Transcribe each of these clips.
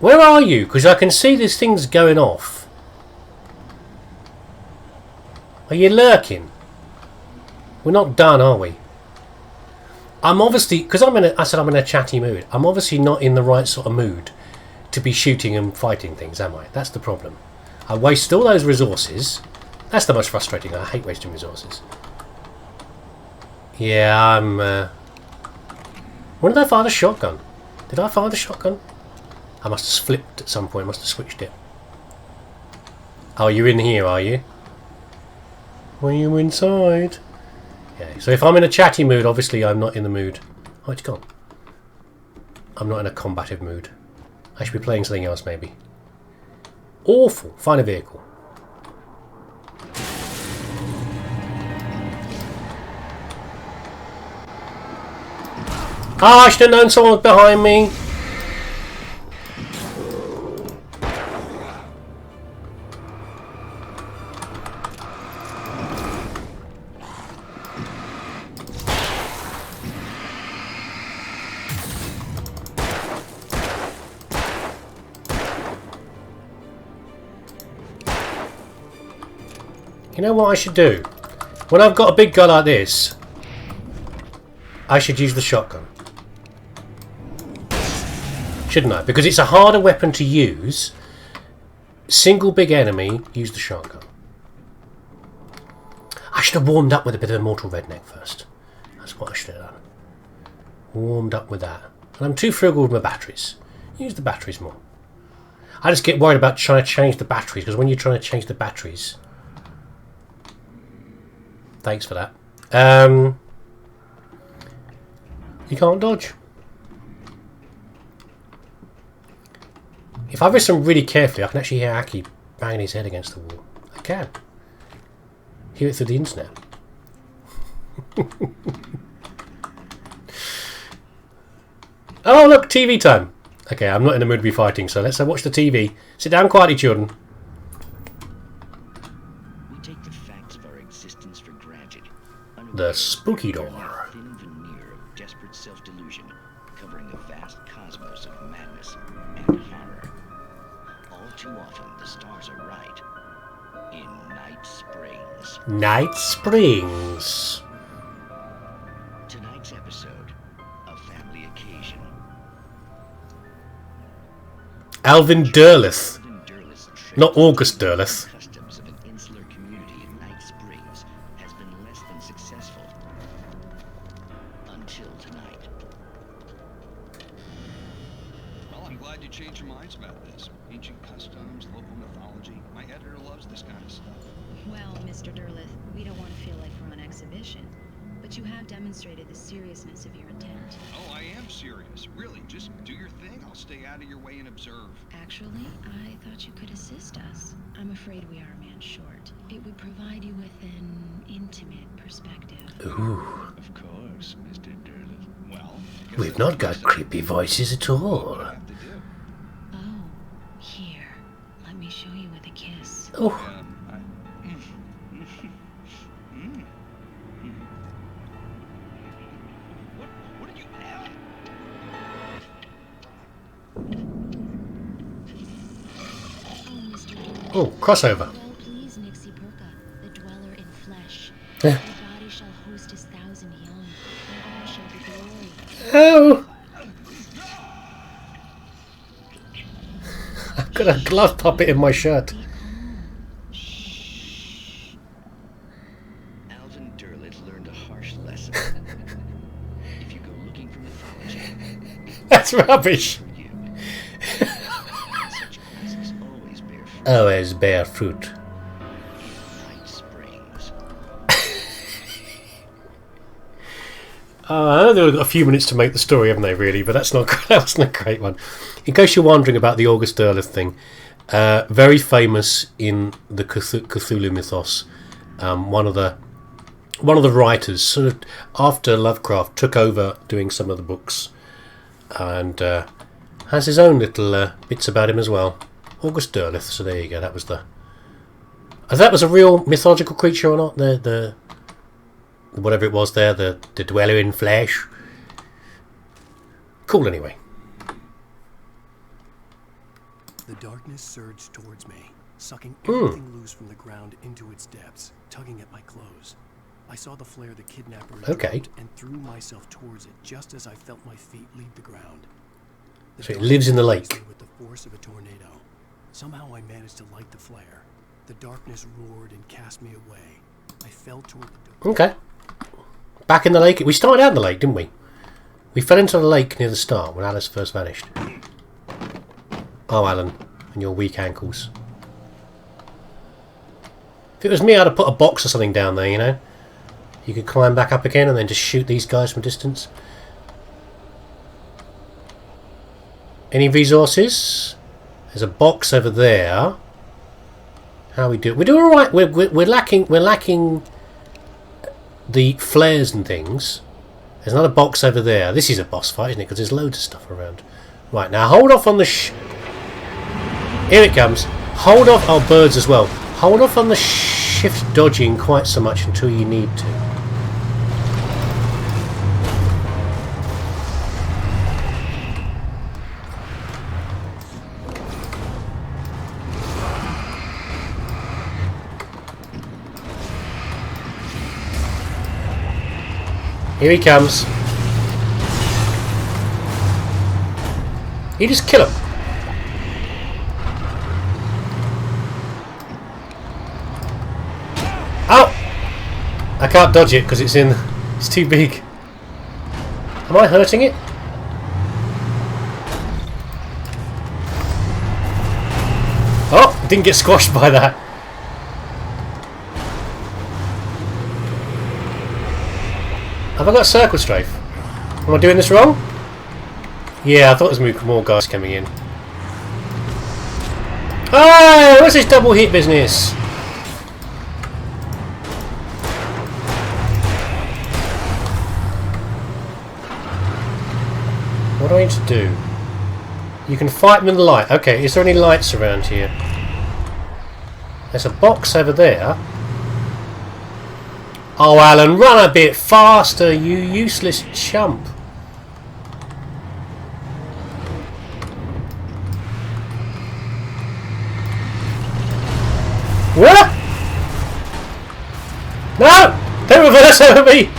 Where are you? Because I can see there's things going off. Are you lurking? We're not done, are we? I'm obviously, because I said I'm in a chatty mood. I'm obviously not in the right sort of mood to be shooting and fighting things, am I? That's the problem. I waste all those resources. That's the most frustrating. I hate wasting resources. Yeah, I'm... When did I fire the shotgun? Did I fire the shotgun? I must have flipped at some point. I must have switched it. Oh, you're in here, are you? Were you inside? Okay, so if I'm in a chatty mood, obviously I'm not in the mood. Oh, it's gone. I'm not in a combative mood. I should be playing something else, maybe. Awful. Find a vehicle. Ah, I should have known someone was behind me. You know what I should do? When I've got a big guy like this, I should use the shotgun. Shouldn't I? Because it's a harder weapon to use. Single big enemy, use the shotgun. I should have warmed up with a bit of Mortal Redneck first. That's what I should have done. Warmed up with that. And I'm too frugal with my batteries. Use the batteries more. I just get worried about trying to change the batteries, because when you're trying to change the batteries... Thanks for that. You can't dodge. If I listen really carefully, I can actually hear Aki banging his head against the wall. I can. Hear it through the internet. Oh, look, TV time. Okay, I'm not in the mood to be fighting, so let's watch the TV. Sit down quietly, children. We take the facts of our existence for granted. The spooky door. A thin veneer of desperate self-delusion, covering a vast cosmos of madness and horror. All too often, the stars are right. In Night Springs. Night Springs. Tonight's episode, a family occasion. Alvin Derleth. Not August Derleth. Customs of an insular community in Night Springs has been less than successful. Until tonight. Well, I'm glad you changed your minds about this. Ancient customs, local mythology. My editor loves this kind of stuff. Well, Mr. Derleth, we don't want to feel like we're on exhibition, but you have demonstrated the seriousness of your intent. Oh, I am serious. Really, just do your thing. I'll stay out of your way and observe. Actually, I thought you could assist us. I'm afraid we are a man short. It would provide you with an intimate perspective. Ooh. Of course, Mr. Derleth. Well, I guess We've not got creepy voices at all. what I have to do. Oh, here. Let me show you with a kiss. Oh. What did you have? Oh, Mr. Derleth. Oh, crossover. Well, please, Nixie Perka, the dweller in flesh. Yeah. The body shall host his 1,000 young, and all shall be glory. Oh. I've got a glove puppet in my shirt. Alvin Derleth learned a harsh lesson. If you go looking for mythology, That's rubbish. for you. Such places always bear fruit. Always bear fruit. Night Springs. I know they've got a few minutes to make the story, haven't they, really? But that's not that wasn't a great one. In case you're wondering about the August Derleth thing, very famous in the Cthulhu mythos. One of the writers, sort of after Lovecraft took over doing some of the books, and has his own little bits about him as well. August Derleth. So there you go. That was the. That was a real mythological creature or not? The whatever it was there, the dweller in flesh. Cool anyway. The darkness surged towards me, sucking everything loose from the ground into its depths, tugging at my clothes. I saw the flare the kidnapper had dropped and threw myself towards it just as I felt my feet leave the ground. So it lives in the lake. With the force of a tornado. Somehow I managed to light the flare. The darkness roared and cast me away. I fell toward the door. Okay. Back in the lake. We started out in the lake, didn't we? We fell into the lake near the start when Alice first vanished. Oh, Alan, and your weak ankles. If it was me, I'd have put a box or something down there, you know? You could climb back up again and then just shoot these guys from a distance. Any resources? There's a box over there. How we do? We're doing all right. We're lacking the flares and things. There's another box over there. This is a boss fight, isn't it? Because there's loads of stuff around. Right, now hold off on the here it comes. Hold off. Oh, birds as well. Hold off on the shift dodging quite so much until you need to. Here he comes. You just kill him. Ow! I can't dodge it because it's too big. Am I hurting it? Oh, didn't get squashed by that. Have I got circle strafe? Am I doing this wrong? Yeah, I thought there was more guys coming in. Oh, what's this double hit business? What do I need to do? You can fight them in the light. Okay, is there any lights around here? There's a box over there. Oh, Alan, run a bit faster, you useless chump. What? No! Don't reverse over me!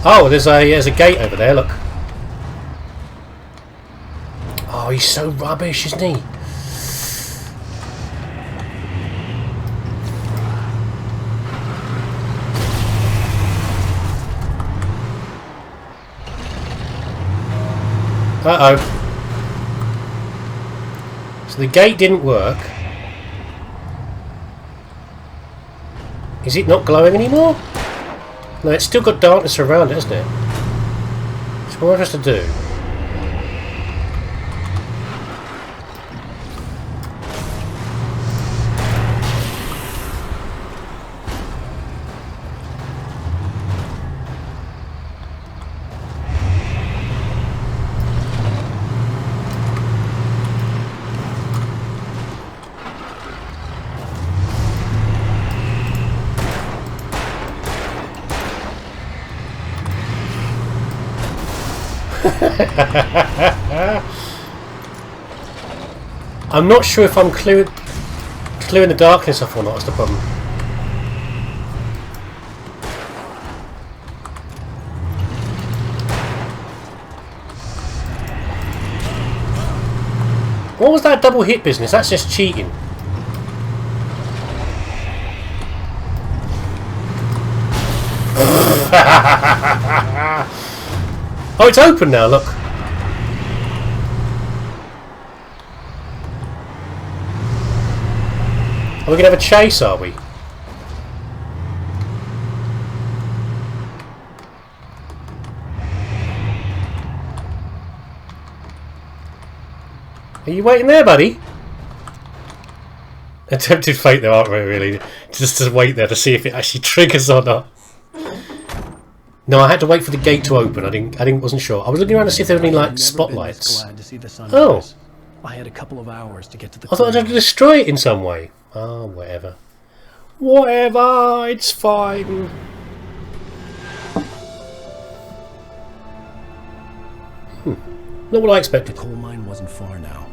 Oh, there's a gate over there, look. Oh, he's so rubbish, isn't he? Uh-oh. So the gate didn't work. Is it not glowing anymore? No, it's still got darkness around it, hasn't it? So what has to do? I'm not sure if I'm clearing the darkness off or not, that's the problem. What was that double hit business? That's just cheating. Oh, it's open now, look. Are we going to have a chase, are we? Are you waiting there, buddy? Attempted fate though, aren't we, really? Just to wait there to see if it actually triggers or not. No, I had to wait for the gate to open. I wasn't sure. I was looking around to see if there were any like spotlights. Glad to see the Oh, I had a couple of hours to get to the I thought I'd have to destroy it in some way. Oh, whatever. Whatever, it's fine. Not what I expected. The coal mine wasn't far now.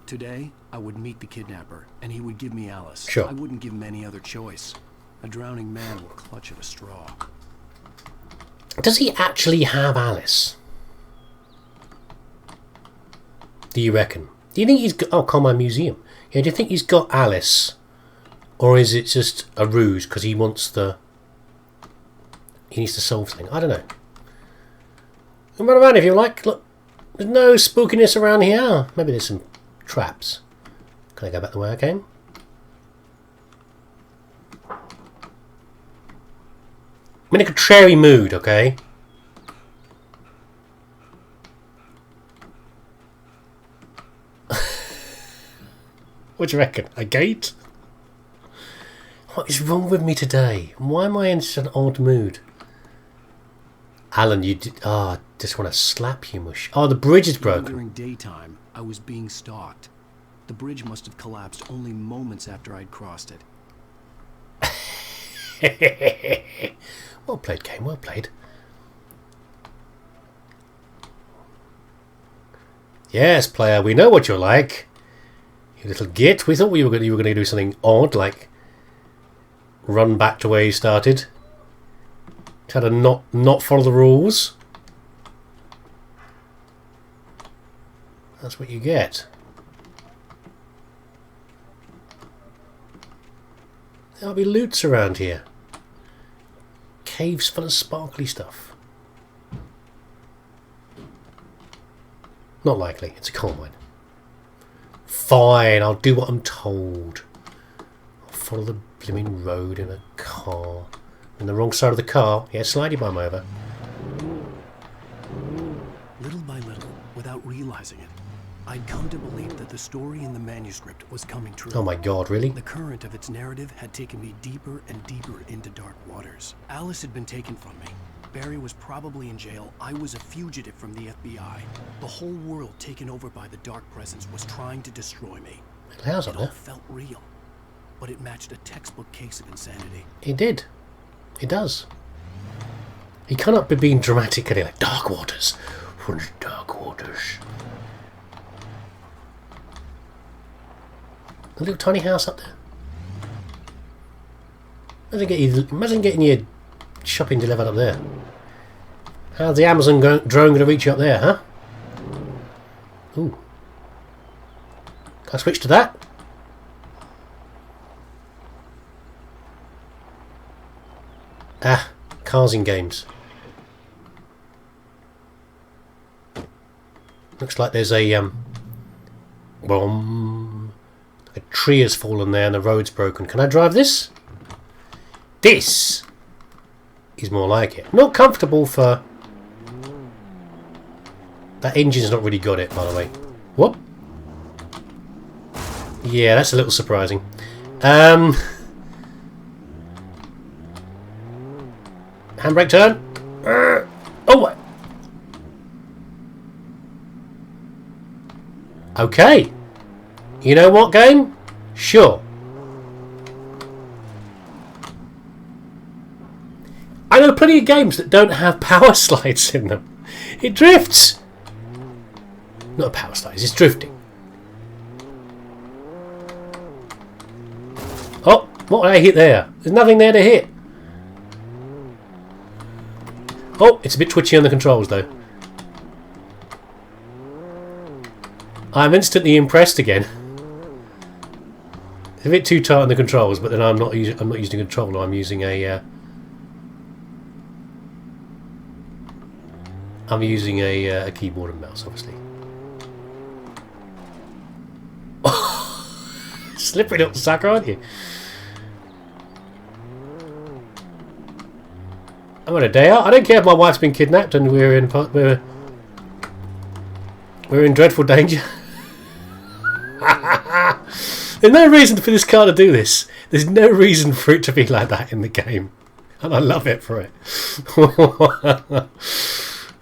Today, I would meet the kidnapper, and he would give me Alice. Sure. I wouldn't give him any other choice. A drowning man will clutch at a straw. Does he actually have Alice? Do you reckon? Do you think he's got... Oh, Coal Museum. Yeah, do you think he's got Alice? Or is it just a ruse because he wants the... He needs to solve something. I don't know. Come on around if you like. Look, there's no spookiness around here. Maybe there's some traps. Can I go back the way I came? I'm in a contrary mood, okay? What do you reckon? A gate? What is wrong with me today? Why am I in such an odd mood? Alan, you did... Ah, I just want to slap you, mush. Oh, the bridge is broken. During daytime, I was being stalked. The bridge must have collapsed only moments after I'd crossed it. Well played, game. Well played. Yes, player. We know what you're like. You little git. We thought you were going to do something odd, like run back to where you started. Try to not follow the rules. That's what you get. There'll be loots around here. Caves full of sparkly stuff. Not likely. It's a coal mine. Fine, I'll do what I'm told. I'll follow the blooming road in a car. On the wrong side of the car. Yeah, slidey bum over. Little by little, without realizing it, I'd come to believe that the story in the manuscript was coming true. Oh my god, really? The current of its narrative had taken me deeper and deeper into dark waters. Alice had been taken from me. Barry was probably in jail. I was a fugitive from the FBI. The whole world taken over by the dark presence was trying to destroy me. How's It it all there? felt real, but it matched a textbook case of insanity. It did. It does. He cannot be being dramatic and like dark waters. We're in the dark waters. A little tiny house up there. Imagine getting your shopping delivered up there. How's the Amazon drone going to reach you up there, huh? Ooh. Can I switch to that? Ah, cars in games. Looks like there's a a tree has fallen there and the road's broken. Can I drive this? This is more like it. Not comfortable for... That engine's not really got it, by the way. Whoop. Yeah, that's a little surprising. Handbrake turn. Oh, what? Okay. You know what, game? Sure. I know plenty of games that don't have power slides in them. It drifts. Not a power slide, it's drifting. Oh, what did I hit there? There's nothing there to hit. Oh, it's a bit twitchy on the controls though. I'm instantly impressed again. It's a bit too tight on the controls, but then I'm not using a controller. I'm using a keyboard and mouse, obviously. Slippery little sucker, aren't you? I'm on a day out. I don't care if my wife's been kidnapped and we're in dreadful danger. There's no reason for this car to do this. There's no reason for it to be like that in the game. And I love it for it.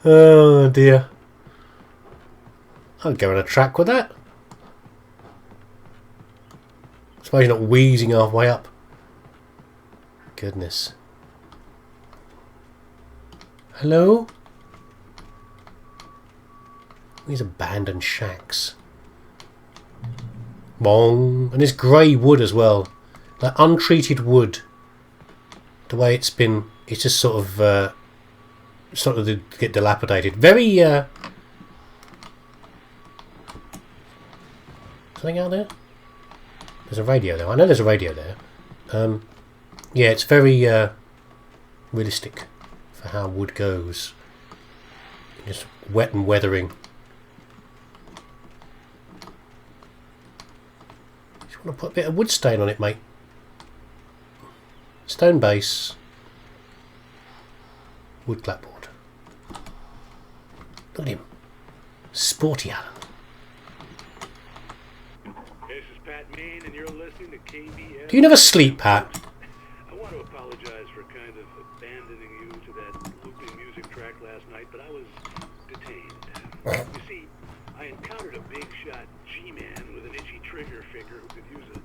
Oh dear. I'll go on a track with that. I suppose you're not wheezing halfway up. Goodness. Hello? These abandoned shacks. Bong. And this grey wood as well. Like untreated wood. The way it's been, it's just sort of get dilapidated. Very, something out there? There's a radio there. I know there's a radio there. Yeah, it's very, realistic for how wood goes. Just wet and weathering. Just want to put a bit of wood stain on it, mate. Stone base. Wood clapboard. Look at him. Sporty Alan. This is Pat Main, and you're listening to KBS. Do you never sleep, Pat? I want to apologize for kind of abandoning you to that looping music track last night, but I was detained. You see, I encountered a big shot G-man with an itchy trigger finger who could use a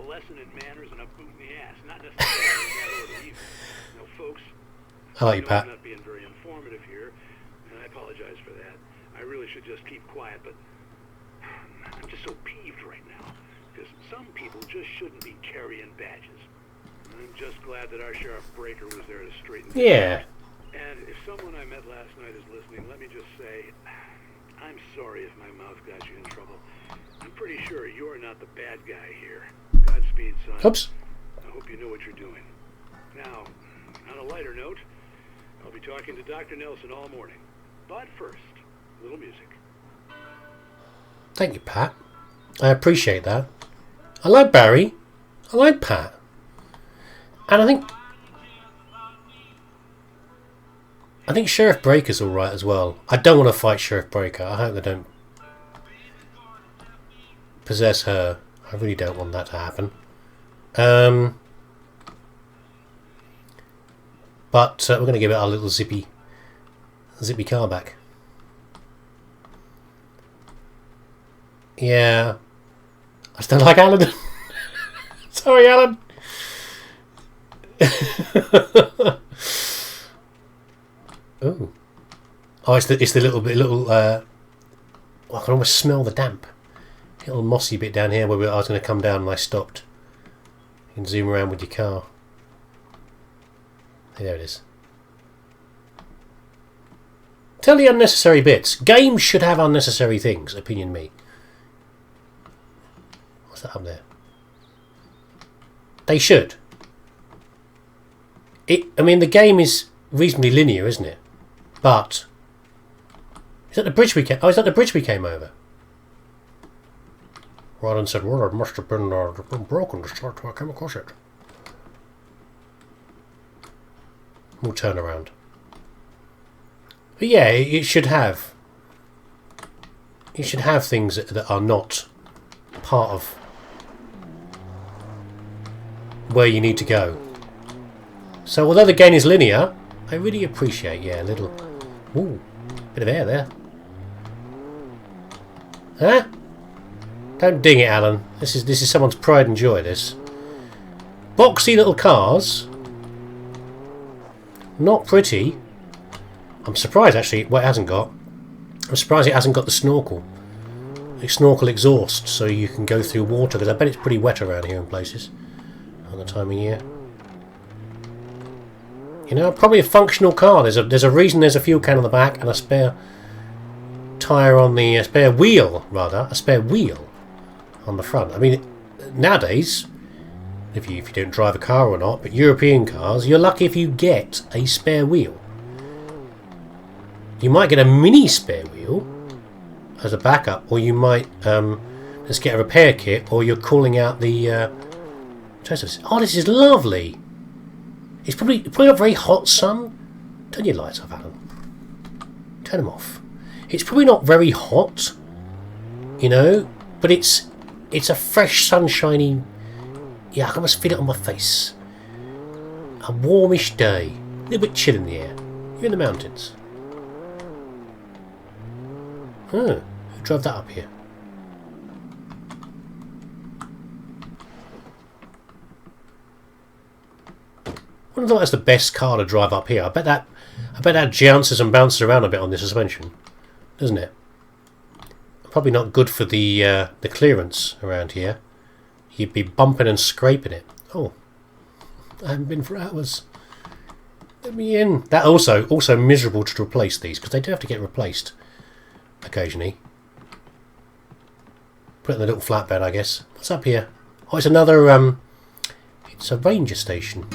lesson in manners and a boot in the ass. Not necessarily in that order either. No, folks. I like you, Pat. I'm not being very informative here, and I apologize for that. I really should just keep quiet, but I'm just so peeved right now, because some people just shouldn't be carrying badges. And I'm just glad that our Sheriff Breaker was there to straighten things Yeah. out. And if someone I met last night is listening, let me just say, I'm sorry if my mouth got you in trouble. I'm pretty sure you're not the bad guy here. Godspeed, son. Oops. I hope you know what you're doing. Now, on a lighter note, I'll be talking to Dr. Nelson all morning. But first, a little music. Thank you, Pat. I appreciate that. I like Barry. I like Pat. And I think Sheriff Breaker's alright as well. I don't want to fight Sheriff Breaker. I hope they don't possess her. I really don't want that to happen. But we're going to give it our little zippy car back. Yeah. I just don't like Alan. Sorry, Alan. Ooh. Oh, it's the little I can almost smell the damp. Little mossy bit down here where I was going to come down and I stopped. You can zoom around with your car. Hey, there it is. Tell the unnecessary bits. Games should have unnecessary things, opinion me. What's that up there? They should. I mean, the game is reasonably linear, isn't it? But is that the bridge we came? Oh, is that the bridge we came over? Rodden said, "Well, it must have been broken to start till I came across it." We'll turn around. But yeah, it should have. It should have things that are not part of where you need to go. So although the game is linear, I really appreciate, yeah, a little, ooh, bit of air there. Huh? Don't ding it, Alan. This is someone's pride and joy, this. Boxy little cars. Not pretty. I'm surprised, actually, what it hasn't got. I'm surprised it hasn't got the snorkel. The snorkel exhaust, so you can go through water, because I bet it's pretty wet around here in places. At the time of year. You know, probably a functional car. There's a reason there's a fuel can on the back and a spare tyre on the... a spare wheel on the front. I mean, nowadays, if you don't drive a car or not, but European cars, you're lucky if you get a spare wheel. You might get a mini spare wheel as a backup, or you might let's get a repair kit, or you're calling out the testers. Oh, this is lovely. It's probably not very hot, son. Turn your lights off, Alan. Turn them off. It's probably not very hot, you know, but it's a fresh, sunshiny. Yeah, I can almost feel it on my face. A warmish day, a little bit chill in the air. You're in the mountains. Who drove that up here? I wouldn't have thought that's the best car to drive up here. I bet that jounces and bounces around a bit on the suspension, doesn't it? Probably not good for the clearance around here. You'd be bumping and scraping it. Oh, I haven't been for hours. Let me in. That also miserable to replace these, because they do have to get replaced occasionally. Put it in the little flatbed, I guess. What's up here? Oh, it's another it's a ranger station.